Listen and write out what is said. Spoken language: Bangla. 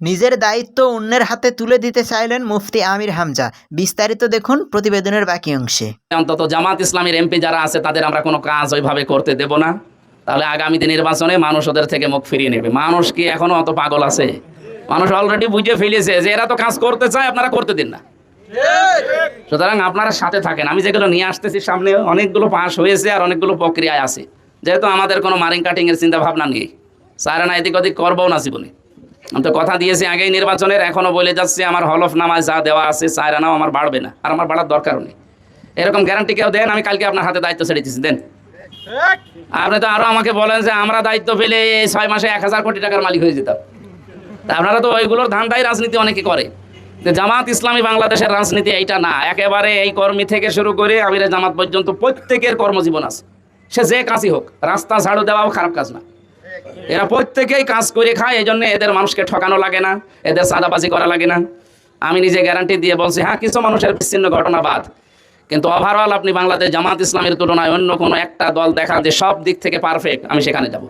নিজের দায়িত্ব অন্যের হাতে তুলে দিতে চাইলেন মুফতি আমির হামজা। বিস্তারিত দেখুন প্রতিবেদনের বাকি অংশে। অন্তত জামাত ইসলামের এমপি যারা আছে তাদের আমরা কোনো কাজ ওইভাবে করতে দেব না, তাহলে আগামীতে নির্বাচনে মানুষ ওদের থেকে মুখ ফিরিয়ে নেবে। মানুষ কি এখনো অত পাগল আছে? মানুষ অলরেডি বুঝে ফেলেছে যে এরা তো কাজ করতে চায়, আপনারা করতে দিন না। সুতরাং আপনারা সাথে থাকেন। আমি যেগুলো নিয়ে আসতেছি সামনে অনেকগুলো পাস হয়েছে আর অনেকগুলো প্রক্রিয়ায় আছে। যেহেতু আমাদের কোনো মারিং কাটিং এর চিন্তা ভাবনা নেই, সারা না এদিক ওদিক করবো না জীবনে। আমি তো কথা দিয়েছি আগেই নির্বাচনের, এখনো বলে যাচ্ছি আমার হলফনামায় যা দেওয়া আছে সায়রানাও আমার বাড়বে না, আর আমার বাড়ার দরকারও নেই। এরকম গ্যারান্টি কেউ দেন? আমি কালকে আপনার হাতে দায়িত্ব ছেড়ে দিচ্ছি, দেন। আপনি তো আরো আমাকে বলেন যে আমরা দায়িত্ব পেলে 6 মাসে 1000 কোটি টাকার মালিক হয়ে যেতাম। তা আপনারা তো ওইগুলোর ধান্দাই রাজনীতি অনেকে করে। জামাত ইসলামী বাংলাদেশের রাজনীতি এইটা না। একেবারে এই কর্মী থেকে শুরু করে আমিরে জামাত পর্যন্ত প্রত্যেকের কর্মজীবন আছে, সে যে কাজই হোক। রাস্তা ঝাড়ু দেওয়াও খারাপ কাজ না। এরা প্রত্যেকেই কাজ করে খায়, এই জন্য এদের মানুষকে ঠকানো লাগে না, এদের সাদাবাজি করা লাগে না। আমি নিজে গ্যারান্টি দিয়ে বলছি, হ্যাঁ কিছু মানুষের বিচ্ছিন্ন ঘটনা বাদ, কিন্তু ওভারঅল আপনি বাংলাদেশ জামাত ইসলামের তুলনায় অন্য কোনো একটা দল দেখা যে সব দিক থেকে পারফেক্ট, আমি সেখানে যাব।